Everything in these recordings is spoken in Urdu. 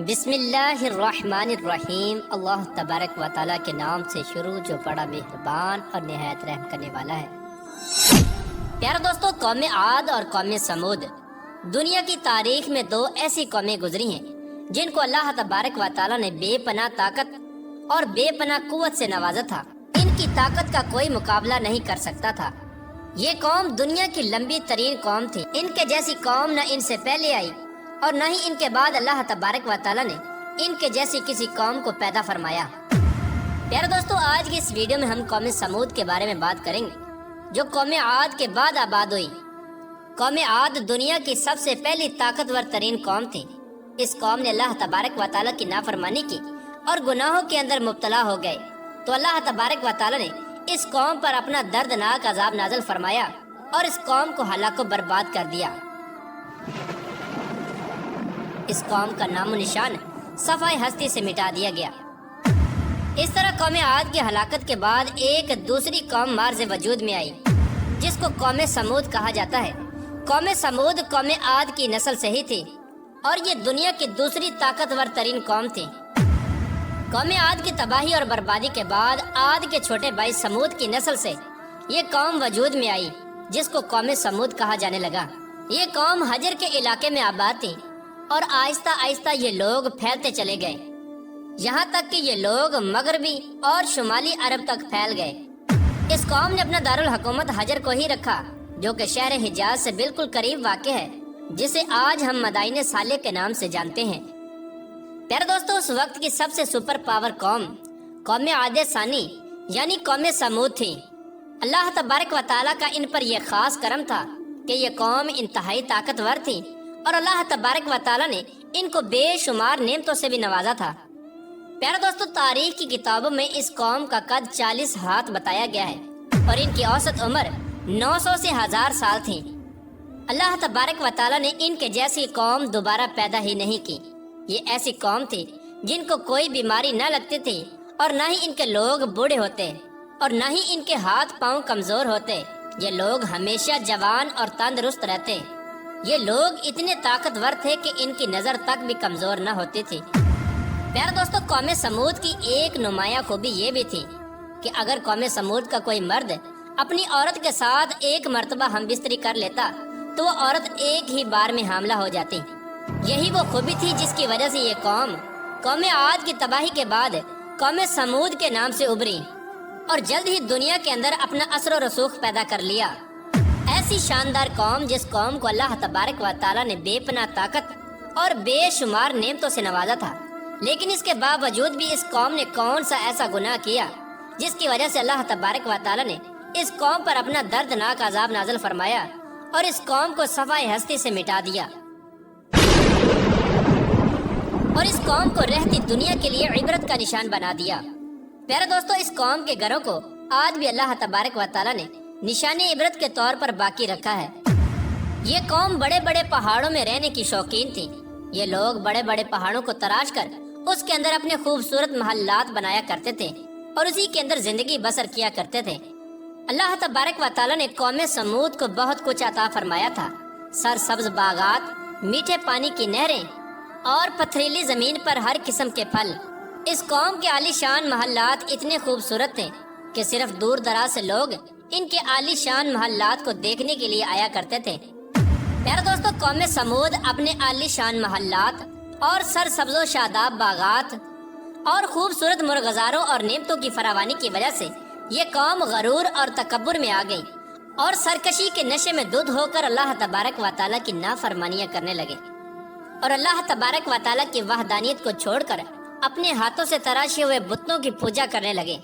بسم اللہ الرحمن الرحیم۔ اللہ تبارک و تعالیٰ کے نام سے شروع جو بڑا مہربان اور نہایت رحم کرنے والا ہے۔ پیارے دوستو، قوم عاد اور قوم سمود دنیا کی تاریخ میں دو ایسی قومیں گزری ہیں جن کو اللہ تبارک و تعالیٰ نے بے پناہ طاقت اور بے پناہ قوت سے نوازا تھا۔ ان کی طاقت کا کوئی مقابلہ نہیں کر سکتا تھا۔ یہ قوم دنیا کی لمبی ترین قوم تھی۔ ان کے جیسی قوم نہ ان سے پہلے آئی اور نہ ہی ان کے بعد اللہ تبارک و تعالیٰ نے ان کے جیسی کسی قوم کو پیدا فرمایا۔ پیارے دوستو، آج کی اس ویڈیو میں ہم قوم سمود کے بارے میں بات کریں گے جو قوم عاد کے بعد آباد ہوئی۔ قوم عاد دنیا کی سب سے پہلی طاقتور ترین قوم تھی۔ اس قوم نے اللہ تبارک و تعالیٰ کی نافرمانی کی اور گناہوں کے اندر مبتلا ہو گئے، تو اللہ تبارک و تعالیٰ نے اس قوم پر اپنا دردناک عذاب نازل فرمایا اور اس قوم کو ہلاک و برباد کر دیا۔ اس قوم کا نام و نشان صفحہ ہستی سے مٹا دیا گیا۔ اس طرح قوم عاد کی ہلاکت کے بعد ایک دوسری قوم مارز وجود میں آئی جس کو قوم سمود کہا جاتا ہے۔ قوم سمود قوم عاد کی نسل سے ہی تھی اور یہ دنیا کی دوسری طاقتور ترین قوم تھی۔ قوم عاد کی تباہی اور بربادی کے بعد عاد کے چھوٹے بھائی سمود کی نسل سے یہ قوم وجود میں آئی جس کو قوم سمود کہا جانے لگا۔ یہ قوم حجر کے علاقے میں آباد تھی اور آہستہ آہستہ یہ لوگ پھیلتے چلے گئے، یہاں تک کہ یہ لوگ مغربی اور شمالی عرب تک پھیل گئے۔ اس قوم نے اپنا دارالحکومت حجر کو ہی رکھا جو کہ شہر حجاز سے بالکل قریب واقع ہے، جسے آج ہم مدائن صالح کے نام سے جانتے ہیں۔ پیارے دوستو، اس وقت کی سب سے سپر پاور قوم عاد ثانی یعنی قوم سمود تھی۔ اللہ تبارک و تعالیٰ کا ان پر یہ خاص کرم تھا کہ یہ قوم انتہائی طاقتور تھی اور اللہ تبارک و تعالیٰ نے ان کو بے شمار نعمتوں سے بھی نوازا تھا۔ پیارے دوستو، تاریخ کی کتابوں میں اس قوم کا قد 40 ہاتھ بتایا گیا ہے اور ان کی اوسط عمر 900 سے 1000 سال تھی۔ اللہ تبارک و تعالیٰ نے ان کے جیسی قوم دوبارہ پیدا ہی نہیں کی۔ یہ ایسی قوم تھی جن کو کوئی بیماری نہ لگتی تھی اور نہ ہی ان کے لوگ بوڑھے ہوتے اور نہ ہی ان کے ہاتھ پاؤں کمزور ہوتے۔ یہ لوگ ہمیشہ جوان اور تندرست رہتے۔ یہ لوگ اتنے طاقتور تھے کہ ان کی نظر تک بھی کمزور نہ ہوتی تھی۔ پیارے دوستو، قوم سمود کی ایک نمایاں خوبی یہ بھی تھی کہ اگر قوم سمود کا کوئی مرد اپنی عورت کے ساتھ ایک مرتبہ ہم بستری کر لیتا تو وہ عورت ایک ہی بار میں حاملہ ہو جاتی۔ یہی وہ خوبی تھی جس کی وجہ سے یہ قوم عاد کی تباہی کے بعد قوم سمود کے نام سے ابھری اور جلد ہی دنیا کے اندر اپنا اثر و رسوخ پیدا کر لیا۔ ایسی شاندار قوم جس قوم کو اللہ تبارک و تعالیٰ نے بے پناہ طاقت اور بے شمار نعمتوں سے نوازا تھا، لیکن اس کے باوجود بھی اس قوم نے کون سا ایسا گناہ کیا جس کی وجہ سے اللہ تبارک و تعالیٰ نے اس قوم پر اپنا دردناک عذاب نازل فرمایا اور اس قوم کو صفحہ ہستی سے مٹا دیا اور اس قوم کو رہتی دنیا کے لیے عبرت کا نشان بنا دیا۔ پیارے دوستو، اس قوم کے گھروں کو آج بھی اللہ تبارک و تعالیٰ نے نشان عبرت کے طور پر باقی رکھا ہے۔ یہ قوم بڑے بڑے پہاڑوں میں رہنے کی شوقین تھی۔ یہ لوگ بڑے بڑے پہاڑوں کو تراش کر اس کے اندر اپنے خوبصورت محلات بنایا کرتے تھے اور اسی کے اندر زندگی بسر کیا کرتے تھے۔ اللہ تبارک و تعالیٰ نے قوم سمود کو بہت کچھ عطا فرمایا تھا۔ سرسبز باغات، میٹھے پانی کی نہریں اور پتھریلی زمین پر ہر قسم کے پھل۔ اس قوم کے عالی شان محلات اتنے خوبصورت تھے کہ صرف دور دراز سے لوگ ان کے عالی شان محلات کو دیکھنے کے لیے آیا کرتے تھے۔ پیارے دوستو، قوم سمود اپنے عالی شان محلات اور سرسبز و شاداب باغات اور خوبصورت مرغزاروں اور نعمتوں کی فراوانی کی وجہ سے یہ قوم غرور اور تکبر میں آ گئی اور سرکشی کے نشے میں دھت ہو کر اللہ تبارک و تعالیٰ کی نافرمانیاں کرنے لگے اور اللہ تبارک و تعالیٰ کی وحدانیت کو چھوڑ کر اپنے ہاتھوں سے تراشے ہوئے بتوں کی پوجا کرنے لگے۔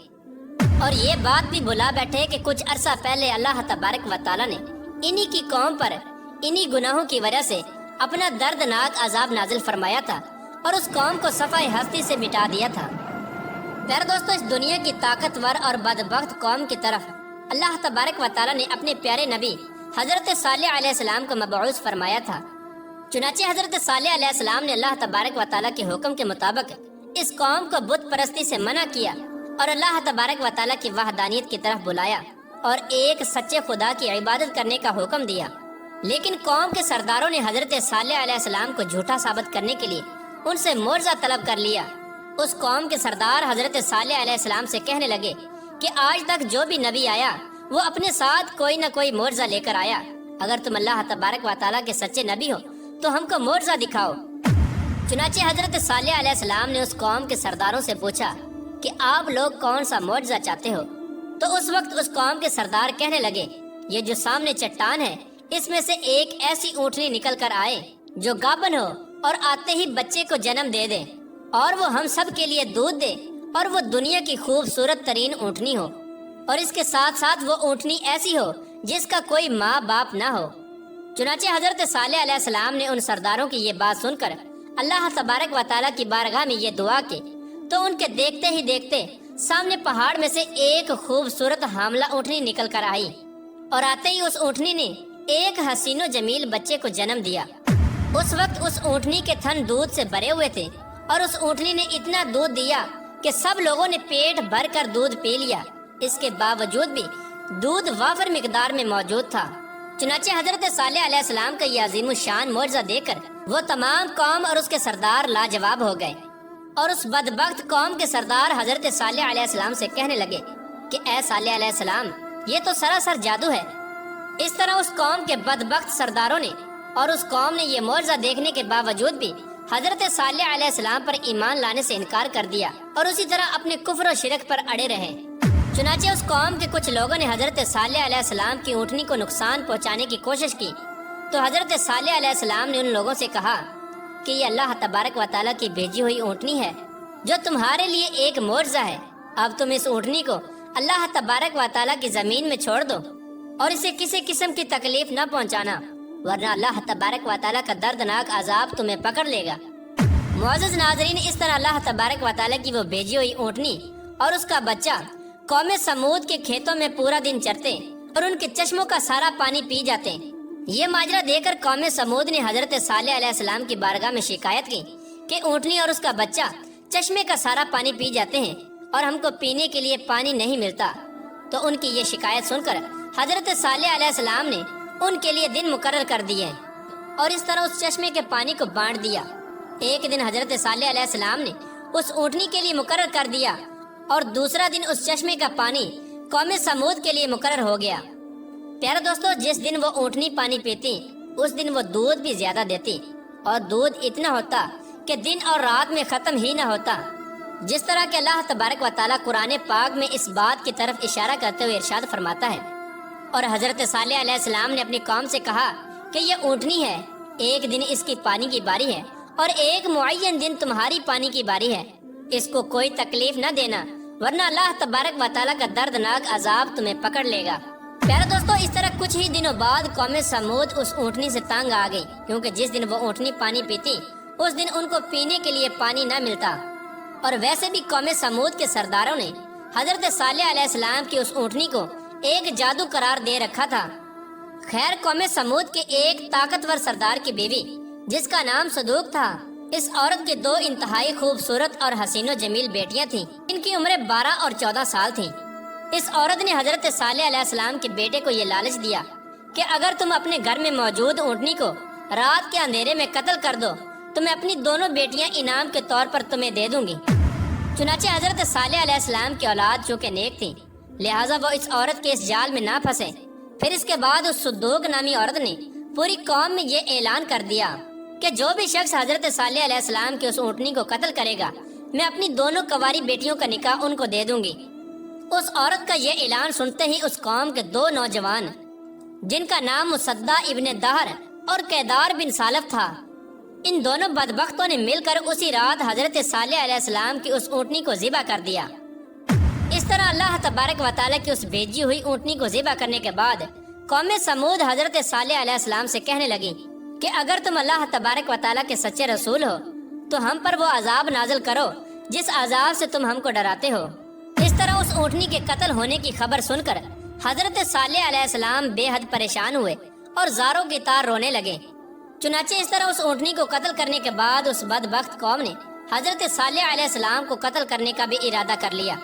اور یہ بات بھی بھلا بیٹھے کہ کچھ عرصہ پہلے اللہ تبارک و تعالیٰ نے انہی کی قوم پر انہی گناہوں کی وجہ سے اپنا دردناک عذاب نازل فرمایا تھا اور اس قوم کو صفحہ ہستی سے مٹا دیا تھا۔ پیارے دوستو، اس دنیا کی طاقتور اور بدبخت قوم کی طرف اللہ تبارک و تعالیٰ نے اپنے پیارے نبی حضرت صالح علیہ السلام کو مبعوث فرمایا تھا۔ چنانچہ حضرت صالح علیہ السلام نے اللہ تبارک و تعالیٰ کے حکم کے مطابق اس قوم کو بت پرستی سے منع کیا اور اللہ تبارک و تعالیٰ کی وحدانیت کی طرف بلایا اور ایک سچے خدا کی عبادت کرنے کا حکم دیا۔ لیکن قوم کے سرداروں نے حضرت صالح علیہ السلام کو جھوٹا ثابت کرنے کے لیے ان سے معجزہ طلب کر لیا۔ اس قوم کے سردار حضرت صالح علیہ السلام سے کہنے لگے کہ آج تک جو بھی نبی آیا وہ اپنے ساتھ کوئی نہ کوئی معجزہ لے کر آیا، اگر تم اللہ تبارک و تعالیٰ کے سچے نبی ہو تو ہم کو معجزہ دکھاؤ۔ چنانچہ حضرت صالح علیہ السلام نے اس قوم کے سرداروں سے پوچھا کہ آپ لوگ کون سا معجزہ چاہتے ہو؟ تو اس وقت اس قوم کے سردار کہنے لگے یہ جو سامنے چٹان ہے اس میں سے ایک ایسی اونٹنی نکل کر آئے جو گابن ہو اور آتے ہی بچے کو جنم دے دے، اور وہ ہم سب کے لیے دودھ دے، اور وہ دنیا کی خوبصورت ترین اونٹنی ہو، اور اس کے ساتھ ساتھ وہ اونٹنی ایسی ہو جس کا کوئی ماں باپ نہ ہو۔ چنانچہ حضرت صالح علیہ السلام نے ان سرداروں کی یہ بات سن کر اللہ تبارک و تعالیٰ کی بارگاہ میں یہ دعا کی تو ان کے دیکھتے ہی دیکھتے سامنے پہاڑ میں سے ایک خوبصورت حاملہ اونٹنی نکل کر آئی، اور آتے ہی اس اونٹنی نے ایک حسین و جمیل بچے کو جنم دیا۔ اس وقت اس اونٹنی کے تھن دودھ سے بھرے ہوئے تھے، اور اس اونٹنی نے اتنا دودھ دیا کہ سب لوگوں نے پیٹ بھر کر دودھ پی لیا۔ اس کے باوجود بھی دودھ وافر مقدار میں موجود تھا۔ چنانچہ حضرت صالح علیہ السلام کا یہ عظیم الشان معجزہ دیکھ کر وہ تمام قوم اور اس کے سردار لاجواب ہو گئے، اور اس بدبخت قوم کے سردار حضرت صالح علیہ السلام سے کہنے لگے کہ اے صالح علیہ السلام، یہ تو سراسر جادو ہے۔ اس طرح اس قوم کے بدبخت سرداروں نے اور اس قوم نے یہ معجزہ دیکھنے کے باوجود بھی حضرت صالح علیہ السلام پر ایمان لانے سے انکار کر دیا، اور اسی طرح اپنے کفر و شرک پر اڑے رہے۔ چنانچہ اس قوم کے کچھ لوگوں نے حضرت صالح علیہ السلام کی اونٹنی کو نقصان پہنچانے کی کوشش کی، تو حضرت صالح علیہ السلام نے ان لوگوں سے کہا کہ یہ اللہ تبارک و تعالیٰ کی بھیجی ہوئی اونٹنی ہے جو تمہارے لیے ایک معجزہ ہے۔ اب تم اس اونٹنی کو اللہ تبارک و تعالیٰ کی زمین میں چھوڑ دو اور اسے کسی قسم کی تکلیف نہ پہنچانا، ورنہ اللہ تبارک و تعالیٰ کا دردناک عذاب تمہیں پکڑ لے گا۔ معزز ناظرین، اس طرح اللہ تبارک و تعالیٰ کی وہ بھیجی ہوئی اونٹنی اور اس کا بچہ قوم سمود کے کھیتوں میں پورا دن چرتے اور ان کے چشموں کا سارا پانی پی جاتے۔ یہ ماجرا دیکھ کر قوم سمود نے حضرت صالح علیہ السلام کی بارگاہ میں شکایت کی کہ اونٹنی اور اس کا بچہ چشمے کا سارا پانی پی جاتے ہیں اور ہم کو پینے کے لیے پانی نہیں ملتا۔ تو ان کی یہ شکایت سن کر حضرت صالح علیہ السلام نے ان کے لیے دن مقرر کر دیے اور اس طرح اس چشمے کے پانی کو بانٹ دیا۔ ایک دن حضرت صالح علیہ السلام نے اس اونٹنی کے لیے مقرر کر دیا اور دوسرا دن اس چشمے کا پانی قوم سمود کے لیے مقرر ہو گیا۔ پیارے دوستو، جس دن وہ اونٹنی پانی پیتی اس دن وہ دودھ بھی زیادہ دیتی، اور دودھ اتنا ہوتا کہ دن اور رات میں ختم ہی نہ ہوتا۔ جس طرح کہ اللہ تبارک و تعالیٰ قرآن پاک میں اس بات کی طرف اشارہ کرتے ہوئے ارشاد فرماتا ہے، اور حضرت صالح علیہ السلام نے اپنی قوم سے کہا کہ یہ اونٹنی ہے، ایک دن اس کی پانی کی باری ہے اور ایک معین دن تمہاری پانی کی باری ہے، اس کو کوئی تکلیف نہ دینا ورنہ اللہ تبارک و تعالیٰ کا دردناک عذاب تمہیں پکڑ لے گا۔ پیارے دوستو، اس طرح کچھ ہی دنوں بعد قوم سمود اس اونٹنی سے تنگ آ گئی، کیونکہ جس دن وہ اونٹنی پانی پیتی اس دن ان کو پینے کے لیے پانی نہ ملتا، اور ویسے بھی قوم سمود کے سرداروں نے حضرت صالح علیہ السلام کی اس اونٹنی کو ایک جادو قرار دے رکھا تھا۔ خیر، قوم سمود کے ایک طاقتور سردار کی بیوی جس کا نام صدوق تھا، اس عورت کے 2 انتہائی خوبصورت اور حسین و جمیل بیٹیاں تھیں، ان کی عمریں 12 اور 14 سال تھیں۔ اس عورت نے حضرت صالح علیہ السلام کے بیٹے کو یہ لالچ دیا کہ اگر تم اپنے گھر میں موجود اونٹنی کو رات کے اندھیرے میں قتل کر دو تو میں اپنی دونوں بیٹیاں انعام کے طور پر تمہیں دے دوں گی۔ چنانچہ حضرت صالح علیہ السلام کی اولاد چونکہ نیک تھی، لہٰذا وہ اس عورت کے اس جال میں نہ پھنسے۔ پھر اس کے بعد اس صدوق نامی عورت نے پوری قوم میں یہ اعلان کر دیا کہ جو بھی شخص حضرت صالح علیہ السلام کی اس اونٹنی کو قتل کرے گا میں اپنی دونوں کنواری بیٹیوں کا نکاح ان کو دے دوں گی۔ اس عورت کا یہ اعلان سنتے ہی اس قوم کے 2 نوجوان جن کا نام مصدع ابن دہر اور کیدار بن سالف تھا، ان دونوں بدبختوں نے مل کر اسی رات حضرت صالح علیہ السلام کی اس اونٹنی کو ذبح کر دیا۔ اس طرح اللہ تبارک و تعالیٰ کی اس بھیجی ہوئی اونٹنی کو ذبح کرنے کے بعد قوم سمود حضرت صالح علیہ السلام سے کہنے لگی کہ اگر تم اللہ تبارک و تعالیٰ کے سچے رسول ہو تو ہم پر وہ عذاب نازل کرو جس عذاب سے تم ہم کو ڈراتے ہو۔ اس طرح اس اونٹنی کے قتل ہونے کی خبر سن کر حضرت صالح علیہ السلام بے حد پریشان ہوئے اور زاروں کی طرح رونے لگے۔ چنانچہ اس طرح اس اونٹنی کو قتل کرنے کے بعد اس بدبخت قوم نے حضرت صالح علیہ السلام کو قتل کرنے کا بھی ارادہ کر لیا،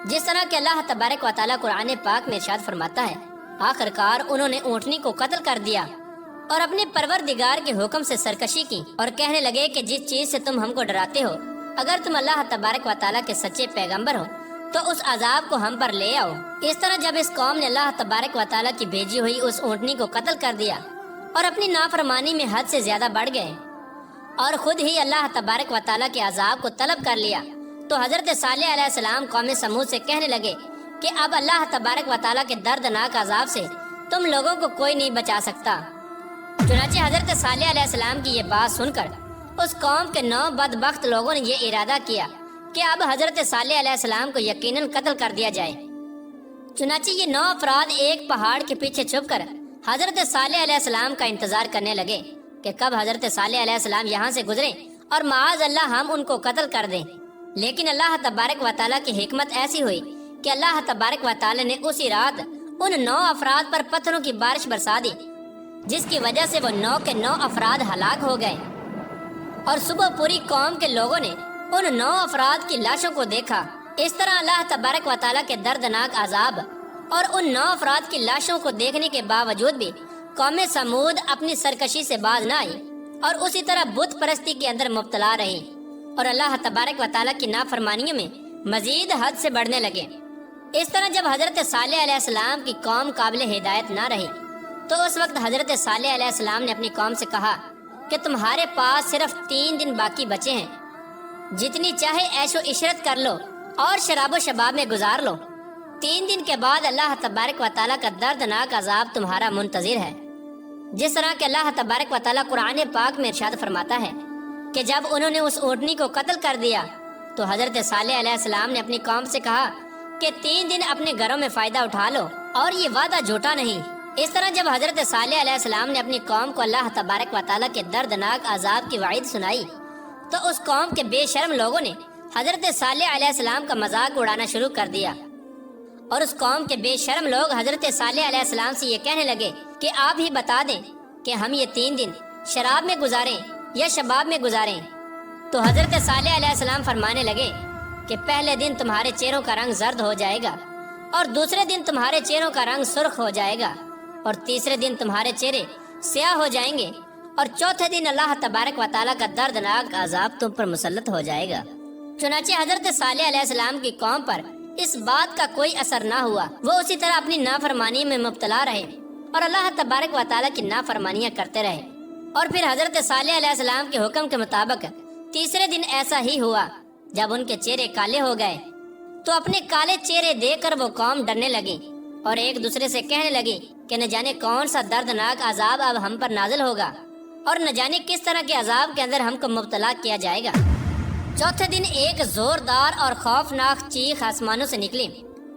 جس طرح کہ اللہ تبارک و تعالیٰ قرآن پاک میں ارشاد فرماتا ہے، آخر کار انہوں نے اونٹنی کو قتل کر دیا اور اپنے پروردگار کے حکم سے سرکشی کی اور کہنے لگے کہ جس چیز سے تم ہم کو ڈراتے ہو، اگر تم اللہ تبارک و تعالیٰ کے سچے پیغمبر ہو تو اس عذاب کو ہم پر لے آؤ۔ اس طرح جب اس قوم نے اللہ تبارک و تعالیٰ کی بھیجی ہوئی اس اونٹنی کو قتل کر دیا اور اپنی نافرمانی میں حد سے زیادہ بڑھ گئے اور خود ہی اللہ تبارک و تعالیٰ کے عذاب کو طلب کر لیا، تو حضرت صالح علیہ السلام قوم سمود سے کہنے لگے کہ اب اللہ تبارک و تعالیٰ کے دردناک عذاب سے تم لوگوں کو کوئی نہیں بچا سکتا۔ چنانچہ حضرت صالح علیہ السلام کی یہ بات سن کر اس قوم کے 9 بدبخت لوگوں نے یہ ارادہ کیا کہ اب حضرت صالح علیہ السلام کو یقیناً قتل کر دیا جائے۔ چنانچہ یہ 9 افراد ایک پہاڑ کے پیچھے چھپ کر حضرت صالح علیہ السلام کا انتظار کرنے لگے کہ کب حضرت صالح علیہ السلام یہاں سے گزریں اور معاذ اللہ ہم ان کو قتل کر دیں۔ لیکن اللہ تبارک و تعالیٰ کی حکمت ایسی ہوئی کہ اللہ تبارک و تعالیٰ نے اسی رات ان 9 افراد پر پتھروں کی بارش برسا دی، جس کی وجہ سے وہ 9 کے 9 افراد ہلاک ہو گئے، اور صبح پوری قوم کے لوگوں نے ان 9 افراد کی لاشوں کو دیکھا۔ اس طرح اللہ تبارک و تعالیٰ کے دردناک عذاب اور ان 9 افراد کی لاشوں کو دیکھنے کے باوجود بھی قوم سمود اپنی سرکشی سے باز نہ آئی اور اسی طرح بت پرستی کے اندر مبتلا رہی اور اللہ تبارک و تعالیٰ کی نافرمانیوں میں مزید حد سے بڑھنے لگے۔ اس طرح جب حضرت صالح علیہ السلام کی قوم قابل ہدایت نہ رہی تو اس وقت حضرت صالح علیہ السلام نے اپنی قوم سے کہا کہ تمہارے پاس صرف 3 دن باقی بچے ہیں، جتنی چاہے عیش و عشرت کر لو اور شراب و شباب میں گزار لو۔ 3 دن کے بعد اللہ تبارک و تعالیٰ کا دردناک عذاب تمہارا منتظر ہے۔ جس طرح کہ اللہ تبارک و تعالیٰ قرآن پاک میں ارشاد فرماتا ہے کہ جب انہوں نے اس اونٹنی کو قتل کر دیا تو حضرت صالح علیہ السلام نے اپنی قوم سے کہا کہ 3 دن اپنے گھروں میں فائدہ اٹھا لو اور یہ وعدہ جھوٹا نہیں۔ اس طرح جب حضرت صالح علیہ السلام نے اپنی قوم کو اللہ تبارک و تعالیٰ کے دردناک عذاب کی وعید سنائی تو اس قوم کے بے شرم لوگوں نے حضرت صالح علیہ السلام کا مذاق اڑانا شروع کر دیا، اور اس قوم کے بے شرم لوگ حضرت صالح علیہ السلام سے یہ کہنے لگے کہ آپ ہی بتا دیں کہ ہم یہ 3 دن شراب میں گزاریں یا شباب میں گزاریں۔ تو حضرت صالح علیہ السلام فرمانے لگے کہ پہلے دن تمہارے چہروں کا رنگ زرد ہو جائے گا، اور دوسرے دن تمہارے چہروں کا رنگ سرخ ہو جائے گا، اور تیسرے دن تمہارے چہرے سیاہ ہو جائیں گے، اور چوتھے دن اللہ تبارک و تعالیٰ کا دردناک عذاب تم پر مسلط ہو جائے گا۔ چنانچہ حضرت صالح علیہ السلام کی قوم پر اس بات کا کوئی اثر نہ ہوا، وہ اسی طرح اپنی نافرمانی میں مبتلا رہے اور اللہ تبارک و تعالیٰ کی نافرمانیاں کرتے رہے۔ اور پھر حضرت صالح علیہ السلام کے حکم کے مطابق تیسرے دن ایسا ہی ہوا، جب ان کے چہرے کالے ہو گئے تو اپنے کالے چہرے دیکھ کر وہ قوم ڈرنے لگی اور ایک دوسرے سے کہنے لگی کہ نہ جانے کون سا دردناک عذاب اب ہم پر نازل ہوگا اور نہ جانے کس طرح کے عذاب کے اندر ہم کو مبتلا کیا جائے گا۔ چوتھے دن ایک زوردار اور خوفناک چیخ آسمانوں سے نکلی،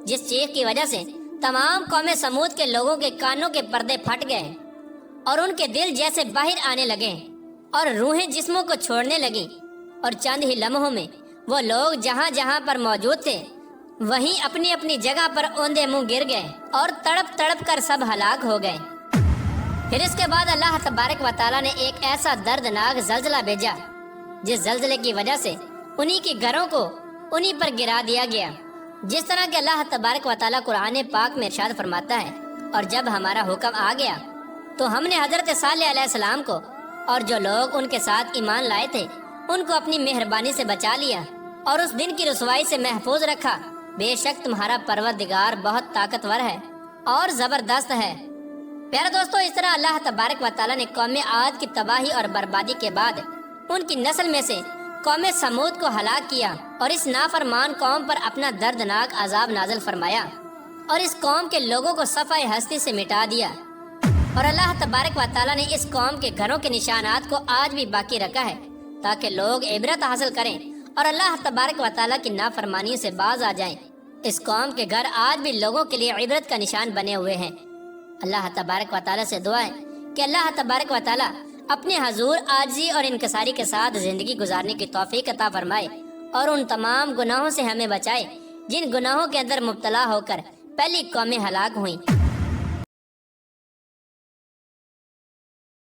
جس چیخ کی وجہ سے تمام قوم سمود کے لوگوں کے کانوں کے پردے پھٹ گئے اور ان کے دل جیسے باہر آنے لگے اور روحیں جسموں کو چھوڑنے لگیں، اور چند ہی لمحوں میں وہ لوگ جہاں جہاں پر موجود تھے وہیں اپنی اپنی جگہ پر اوندے منہ گر گئے اور تڑپ تڑپ کر سب ہلاک ہو گئے۔ پھر اس کے بعد اللہ تبارک و تعالیٰ نے ایک ایسا دردناک زلزلہ بھیجا جس زلزلے کی وجہ سے انہی کے گھروں کو انہی پر گرا دیا گیا، جس طرح کہ اللہ تبارک و تعالیٰ قرآن پاک میں ارشاد فرماتا ہے، اور جب ہمارا حکم آ گیا تو ہم نے حضرت صالح علیہ السلام کو اور جو لوگ ان کے ساتھ ایمان لائے تھے ان کو اپنی مہربانی سے بچا لیا اور اس دن کی رسوائی سے محفوظ رکھا۔ بے شک تمہارا پروردگار بہت طاقتور ہے اور زبردست ہے۔ پیارے دوستو، اس طرح اللہ تبارک و تعالیٰ نے قوم عاد کی تباہی اور بربادی کے بعد ان کی نسل میں سے قوم سمود کو ہلاک کیا اور اس نافرمان قوم پر اپنا دردناک عذاب نازل فرمایا اور اس قوم کے لوگوں کو صفحہ ہستی سے مٹا دیا۔ اور اللہ تبارک و تعالیٰ نے اس قوم کے گھروں کے نشانات کو آج بھی باقی رکھا ہے تاکہ لوگ عبرت حاصل کریں اور اللہ تبارک و تعالیٰ کی نافرمانی سے باز آ جائیں۔ اس قوم کے گھر آج بھی لوگوں کے لیے عبرت کا نشان بنے ہوئے ہیں۔ اللہ تبارک و تعالیٰ سے دعا ہے کہ اللہ تبارک و تعالیٰ اپنے حضور عاجزی اور انکساری کے ساتھ زندگی گزارنے کی توفیق عطا فرمائے اور ان تمام گناہوں سے ہمیں بچائے جن گناہوں کے اندر مبتلا ہو کر پہلی قومیں ہلاک ہوئیں۔